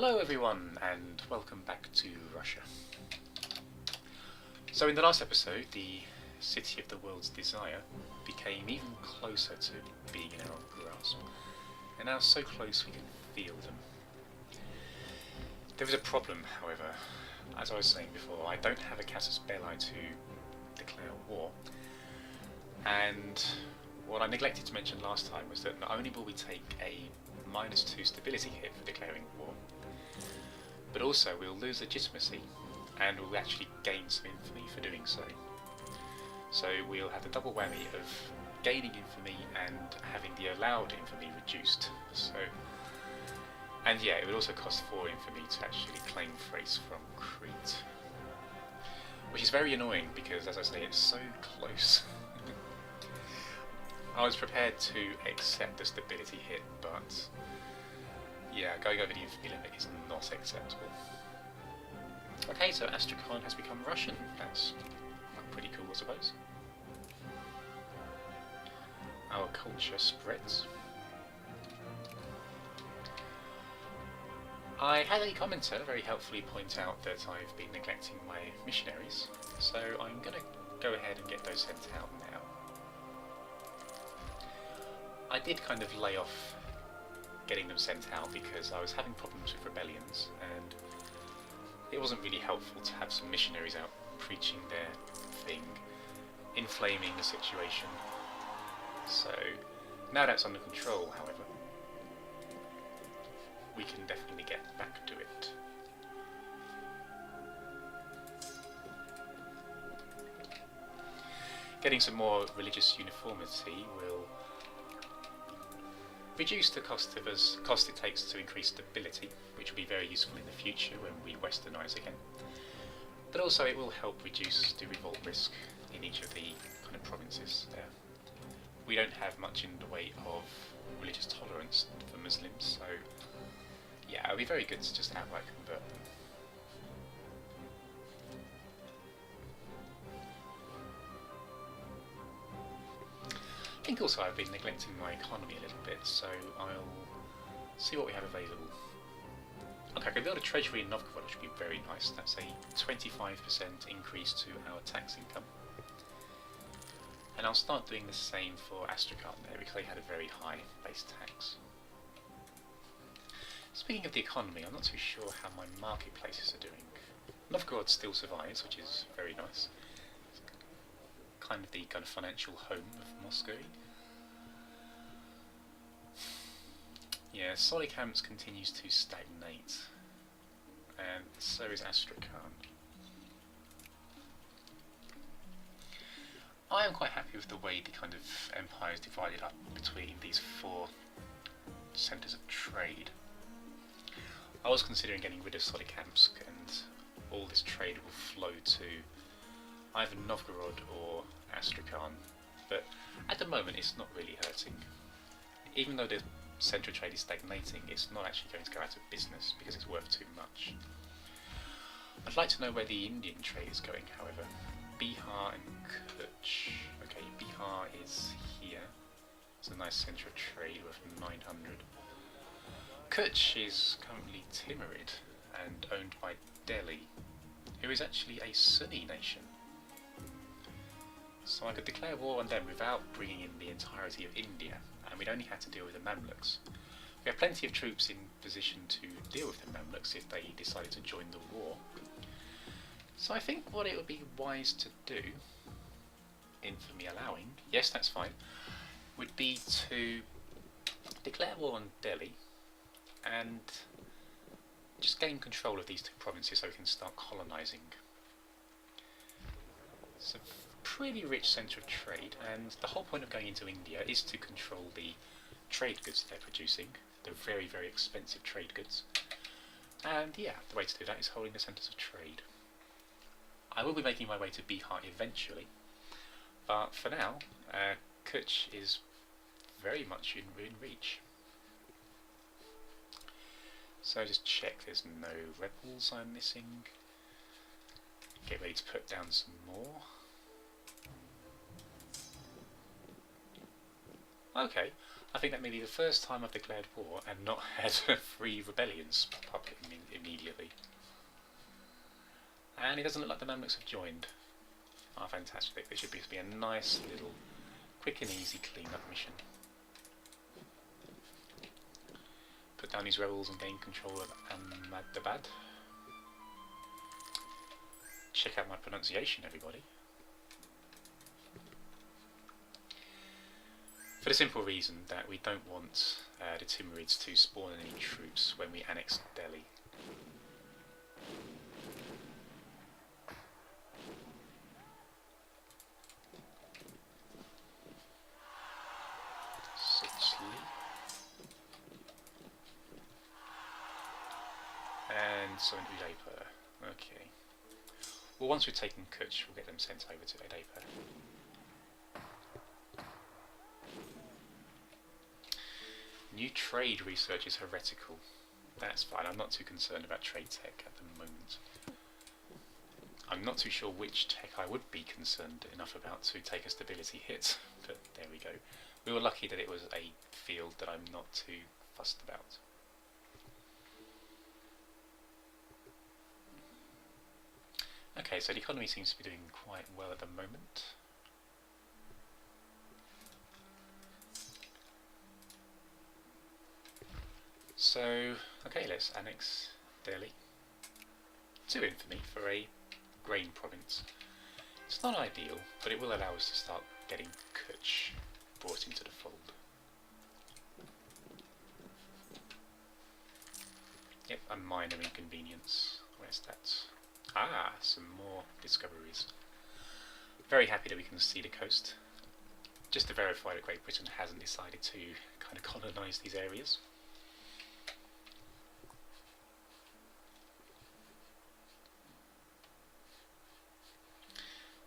Hello everyone, and welcome back to Russia. So in the last episode, the city of the world's desire became even closer to being in our grasp, and now so close we can feel them. There is a problem, however. As I was saying before, I don't have a casus belli to declare war, and what I neglected to mention last time was that not only will we take a -2 stability hit for declaring war, but also we'll lose legitimacy and we'll actually gain some infamy for doing so. So we'll have the double whammy of gaining infamy and having the allowed infamy reduced. And yeah, it would also cost 4 infamy to actually claim Thrace from Crete, which is very annoying because, as I say, it's so close. I was prepared to accept the stability hit, but yeah, going over the infamy limit is not acceptable. Okay, so Astrakhan has become Russian. That's pretty cool, I suppose. Our culture spreads. I had a commenter very helpfully point out that I've been neglecting my missionaries, so I'm going to go ahead and get those sent out now. I did kind of lay off getting them sent out because I was having problems with rebellions, and it wasn't really helpful to have some missionaries out preaching their thing, inflaming the situation. So now that's under control, however, we can definitely get back to it. Getting some more religious uniformity will reduce the cost it takes to increase stability, which will be very useful in the future when we westernise again. But also it will help reduce the revolt risk in each of the kind of provinces there. We don't have much in the way of religious tolerance for Muslims, so yeah, it would be very good to just outright convert them. I think also I've been neglecting my economy a little bit, so I'll see what we have available. Okay, I can build a treasury in Novgorod, which would be very nice. That's a 25% increase to our tax income. And I'll start doing the same for Astrakhan there, because they had a very high base tax. Speaking of the economy, I'm not too sure how my marketplaces are doing. Novgorod still survives, which is very nice. Kind of the financial home of Muscowy. Yeah, Solikamsk continues to stagnate, and so is Astrakhan. I am quite happy with the way the kind of empire is divided up between these 4 centres of trade. I was considering getting rid of Solikamsk and all this trade will flow to either Novgorod or Astrakhan, but at the moment it's not really hurting. Even though the central trade is stagnating, it's not actually going to go out of business because it's worth too much. I'd like to know where the Indian trade is going, however. Bihar and Kutch. Okay, Bihar is here. It's a nice central trade worth 900. Kutch is currently Timurid and owned by Delhi, who is actually a Sunni nation. So I could declare war on them without bringing in the entirety of India, and we'd only have to deal with the Mamluks. We have plenty of troops in position to deal with the Mamluks if they decided to join the war. So I think what it would be wise to do, infamy allowing, yes that's fine, would be to declare war on Delhi and just gain control of these 2 provinces so we can start colonising. It's a pretty rich centre of trade, and the whole point of going into India is to control the trade goods they're producing, the very, very expensive trade goods. And yeah, the way to do that is holding the centres of trade. I will be making my way to Bihar eventually, but for now, Kutch is very much in reach. So just check there's no rebels I'm missing. Get ready to put down some more. Okay, I think that may be the first time I've declared war and not had 3 rebellions pop up in the And it doesn't look like the Mamluks have joined. Ah, fantastic. This should be a nice little quick and easy clean-up mission. Put down these rebels and gain control of Ahmadabad. Check out my pronunciation, everybody. For the simple reason that we don't want the Timurids to spawn any troops when we annex Delhi. And so into Udaipur. Okay. Well, once we've taken Kutch, we'll get them sent over to Udaipur. New trade research is heretical. That's fine, I'm not too concerned about trade tech at the moment. I'm not too sure which tech I would be concerned enough about to take a stability hit, but there we go. We were lucky that it was a field that I'm not too fussed about. Okay, so the economy seems to be doing quite well at the moment. So, okay, let's annex Delhi to infamy for a grain province. It's not ideal, but it will allow us to start getting Kutch brought into the fold. Yep, a minor inconvenience. Where's that? Ah, some more discoveries. Very happy that we can see the coast. Just to verify that Great Britain hasn't decided to kind of colonise these areas.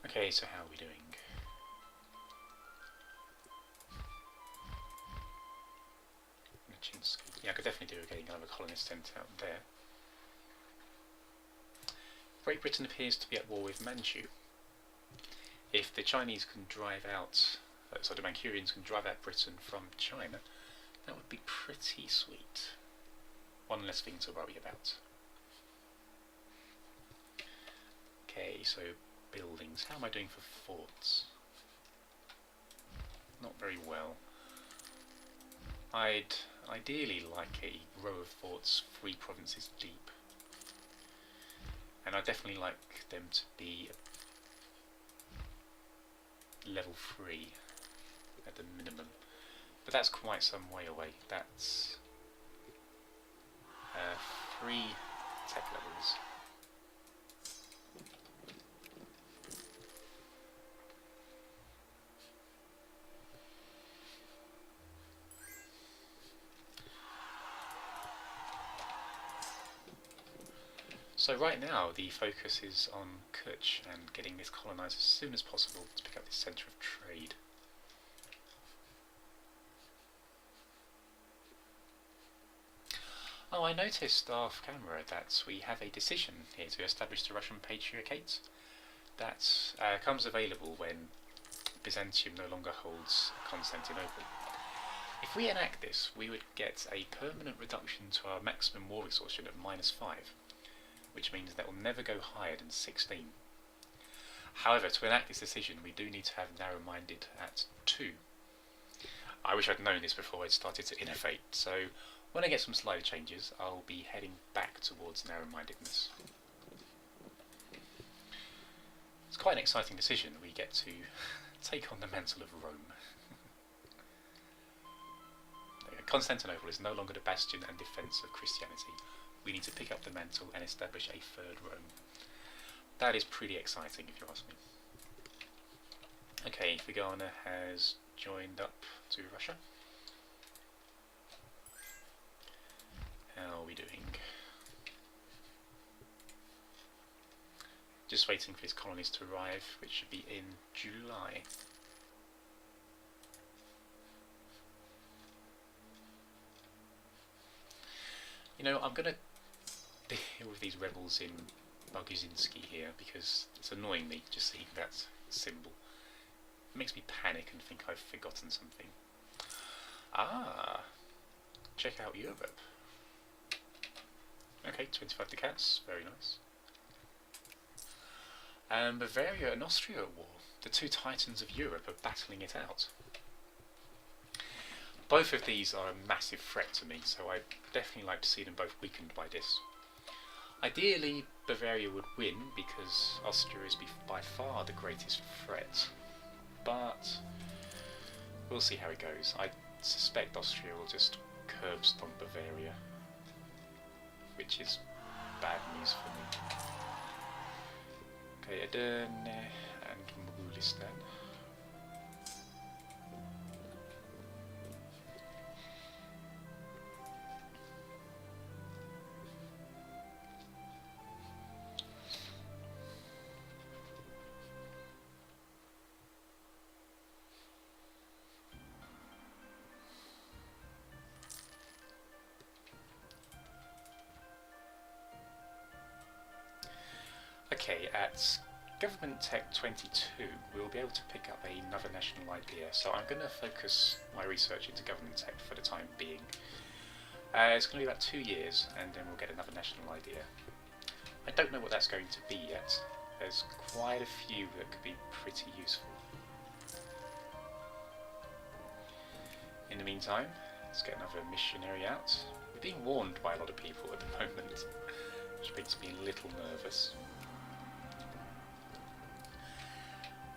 Okay, so how are we doing? Yeah, I could definitely do getting another colonist sent out there. Great Britain appears to be at war with Manchu. If the Chinese can drive out, so the Manchurians can drive out Britain from China, that would be pretty sweet. One less thing to worry about. Okay, so buildings. How am I doing for forts? Not very well. I'd ideally like a row of forts 3 provinces deep. And I definitely like them to be level 3 at the minimum. But that's quite some way away. That's 3 tech levels. So right now the focus is on Kutch and getting this colonised as soon as possible to pick up this centre of trade. Oh, I noticed off camera that we have a decision here to establish the Russian Patriarchate. That comes available when Byzantium no longer holds Constantinople. If we enact this, we would get a permanent reduction to our maximum war exhaustion of -5. Which means that will never go higher than 16. However, to enact this decision, we do need to have narrow-minded at 2. I wish I'd known this before I'd started to innovate, so when I get some slight changes, I'll be heading back towards narrow-mindedness. It's quite an exciting decision. We get to take on the mantle of Rome. Constantinople is no longer the bastion and defence of Christianity. We need to pick up the mantle and establish a 3rd Rome. That is pretty exciting, if you ask me. Okay, Vigana has joined up to Russia. How are we doing? Just waiting for his colonies to arrive, which should be in July. You know, I'm going to deal with these rebels in Boguzinsky here because it's annoying me just seeing that symbol. It makes me panic and think I've forgotten something. Ah, check out Europe. Okay, 25 ducats, very nice. Bavaria and Austria at war. The two titans of Europe are battling it out. Both of these are a massive threat to me, so I'd definitely like to see them both weakened by this. Ideally, Bavaria would win because Austria is by far the greatest threat, but we'll see how it goes. I suspect Austria will just curb stomp Bavaria, which is bad news for me. Okay, Edirne and Mogulistan. Okay, at Government Tech 22 we'll be able to pick up another national idea, so I'm going to focus my research into Government Tech for the time being. It's going to be about 2 years and then we'll get another national idea. I don't know what that's going to be yet. There's quite a few that could be pretty useful. In the meantime, let's get another missionary out. We're being warned by a lot of people at the moment, which makes me a little nervous.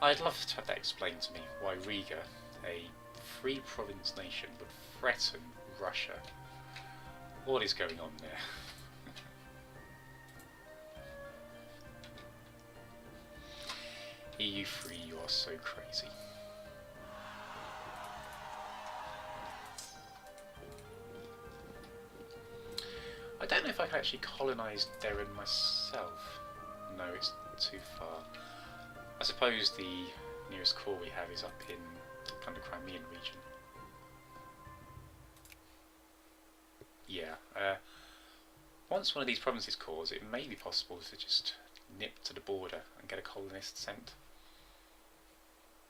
I'd love to have that explained to me, why Riga, a free province nation, would threaten Russia. What is going on there? EU3, you are so crazy. I don't know if I can actually colonise Derren myself. No, it's too far. I suppose the nearest core we have is up in kind of Crimean region. Yeah, once one of these provinces cores, it may be possible to just nip to the border and get a colonist sent.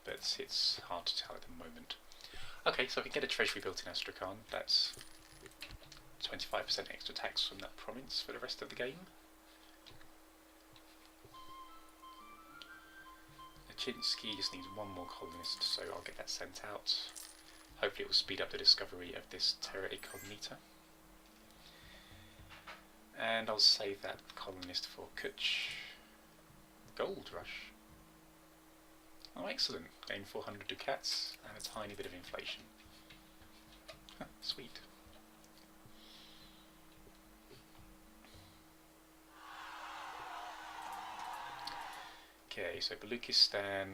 But it's hard to tell at the moment. Okay, so I can get a treasury built in Astrakhan. That's 25% extra tax from that province for the rest of the game. Lachinsky just needs one more colonist, so I'll get that sent out. Hopefully it will speed up the discovery of this terra incognita. And I'll save that colonist for Kutch. Gold Rush. Oh, excellent. Gain 400 ducats and a tiny bit of inflation. Sweet. Okay, so Baluchistan.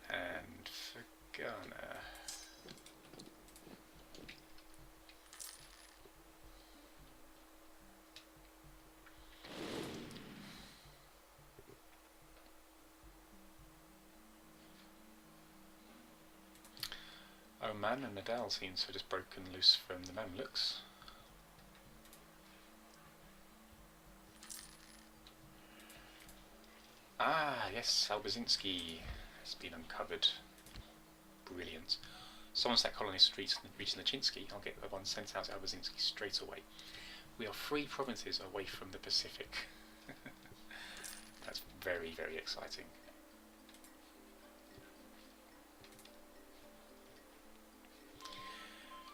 And Fergana. Oman and Nadal seems to have just broken loose from the Mamluks. Ah, yes, Albazinski has been uncovered. Brilliant. Someone's that colonist reaching Lachinsky. I'll get one sent out to Albazinski straight away. We are 3 provinces away from the Pacific. That's very, very exciting.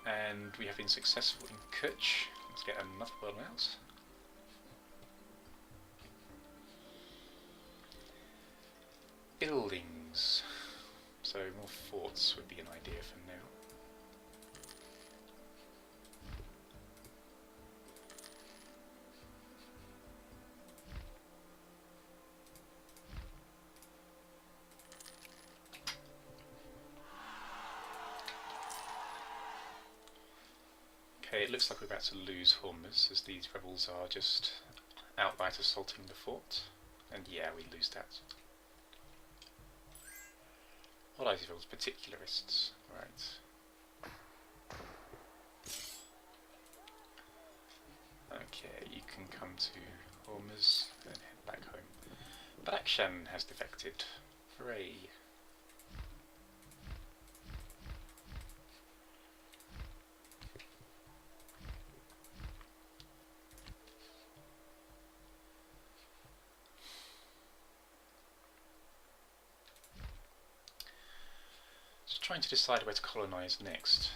And we have been successful in Kutch. Let's get another one out. Buildings. So more forts would be an idea for now. Okay, it looks like we're about to lose Hormuz as these rebels are just outright assaulting the fort. And yeah, we lose that. What are these rebels? Particularists. Right. Okay, you can come to Hormuz and head back home. Badakhshan has defected. Hooray. trying to decide where to colonise next.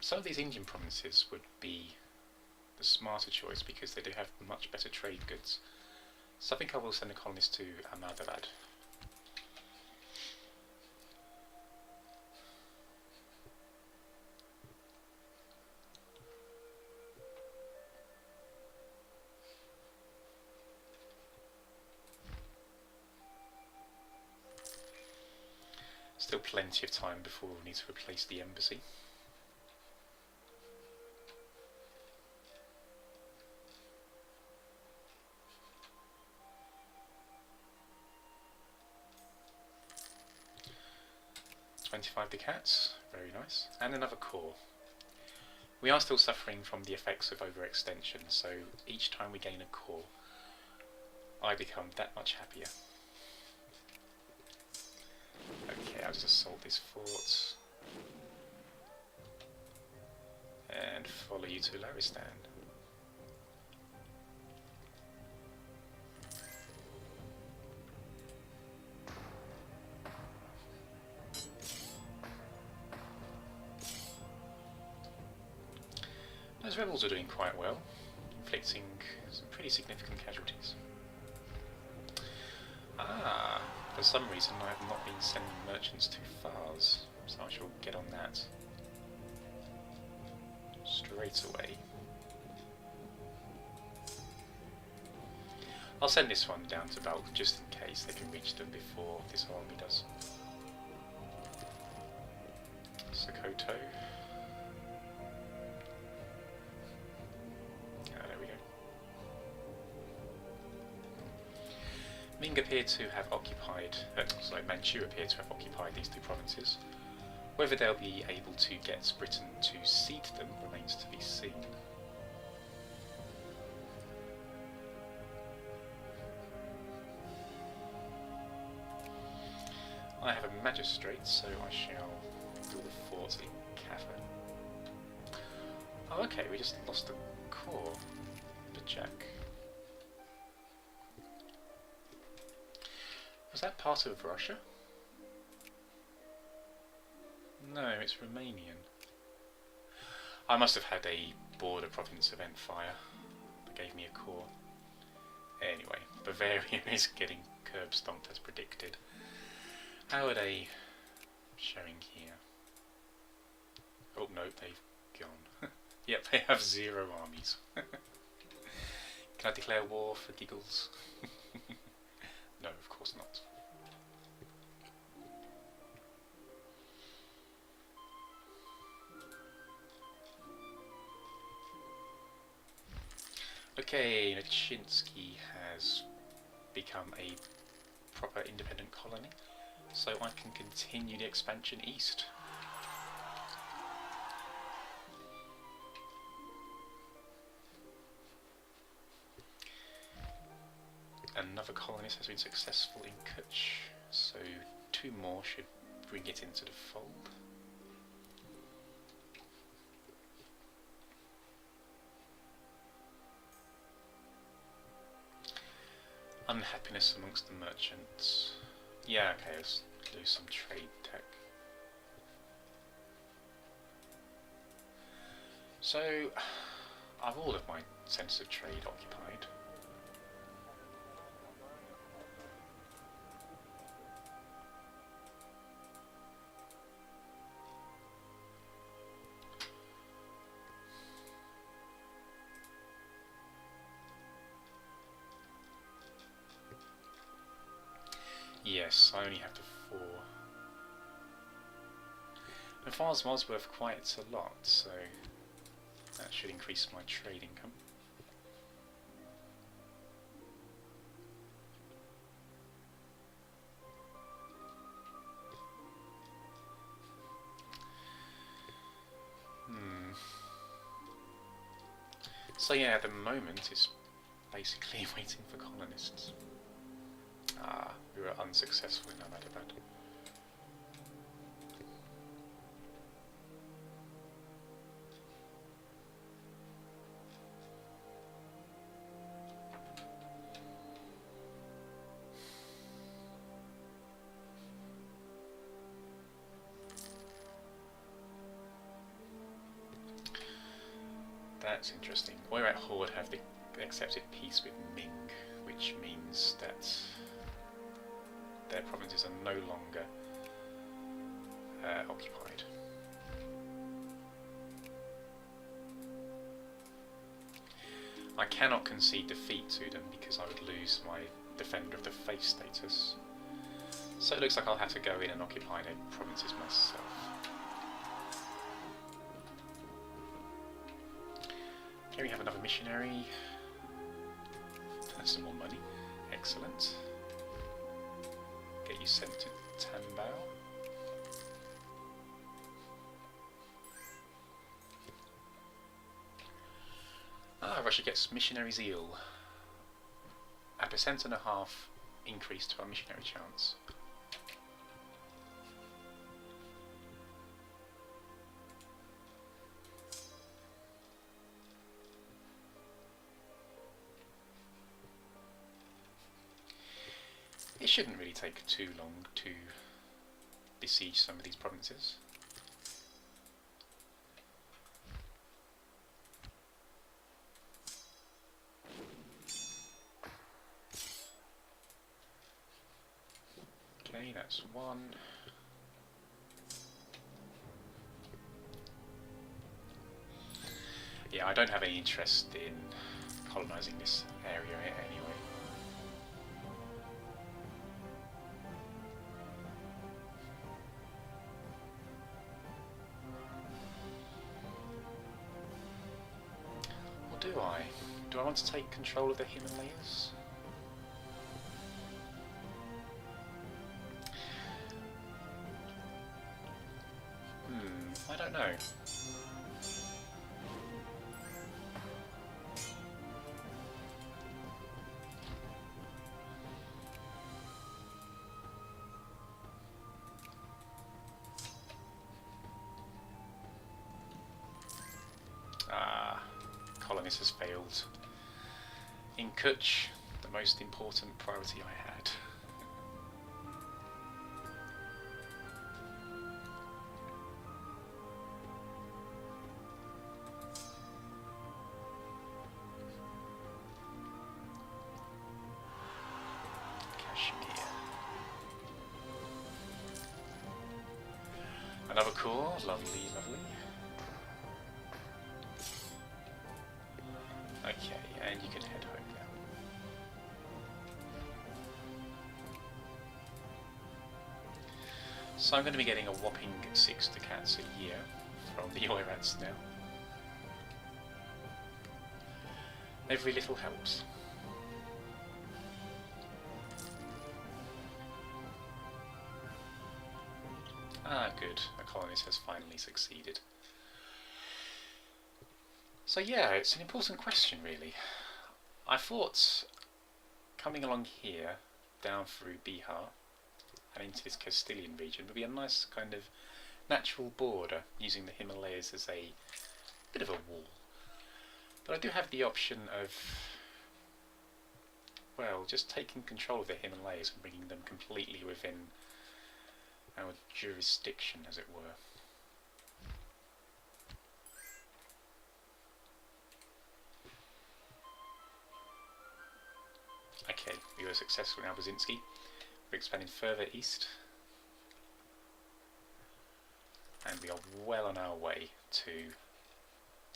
Some of these Indian provinces would be the smarter choice because they do have much better trade goods. So I think I will send a colonist to Ahmedabad. Still plenty of time before we need to replace the embassy. $25 ducats, very nice, and another core. We are still suffering from the effects of overextension, so each time we gain a core, I become that much happier. Okay, I'll just assault this fort and follow you to Laristan. Those rebels are doing quite well, inflicting some pretty significant casualties. Ah, for some reason I have not been sending merchants to Fars, so I shall get on that straight away. I'll send this one down to Balk just in case they can reach them before this army does. Sokoto. There we go. Ming appear to have occupied, Manchu appear to have occupied these two provinces. Whether they'll be able to get Britain to cede them remains to be seen. I have a magistrate, so I shall build a fort in Kaffa. Oh, okay, we just lost the core. Bajak. Was that part of Russia? No, it's Romanian. I must have had a border province event fire that gave me a core. Anyway, Bavaria is getting curb stomped as predicted. How are they showing here? Oh no, they've gone. Yep, they have 0 armies. Can I declare war for giggles? No, of course not. Okay, Nachinsky has become a proper independent colony, so I can continue the expansion east. Another colonist has been successful in Kutch, so 2 more should bring it into the fold. Unhappiness amongst the merchants. Yeah, okay, let's lose some trade tech. So, I've all of my centres of trade occupied. Yes, I only have the 4. And Fars was worth quite a lot, so that should increase my trade income. So yeah, at the moment it's basically waiting for colonists. Ah, we were unsuccessful in Ahmedabad. That's interesting. Oirat Horde have the accepted peace with Ming, which means that their provinces are no longer occupied. I cannot concede defeat to them because I would lose my Defender of the Faith status. So it looks like I'll have to go in and occupy their provinces myself. Okay, we have another missionary. Some more money. Excellent. Get you sent to Tambao. Russia gets missionary zeal. A 1.5% increase to our missionary chance. It shouldn't really take too long to besiege some of these provinces. Okay, that's one. Yeah, I don't have any interest in colonising this area anyway. Or do I? Do I want to take control of the Himalayas? I don't know. Colonist has failed. In Kutch, the most important priority I had. Another core, lovely, lovely. Okay, and you can head home now. So I'm going to be getting a whopping 6 ducats a year from the Oirats now. Every little helps. Ah, good. A colonist has finally succeeded. So yeah, it's an important question really. I thought coming along here, down through Bihar, and into this Castilian region would be a nice kind of natural border, using the Himalayas as a bit of a wall. But I do have the option of, well, just taking control of the Himalayas and bringing them completely within our jurisdiction, as it were. Okay, we were successful in Albazinski. We're expanding further east. And we are well on our way to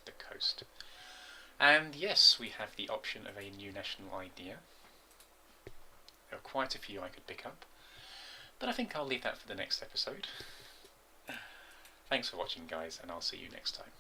the coast. And yes, we have the option of a new national idea. There are quite a few I could pick up, but I think I'll leave that for the next episode. Thanks for watching, guys, and I'll see you next time.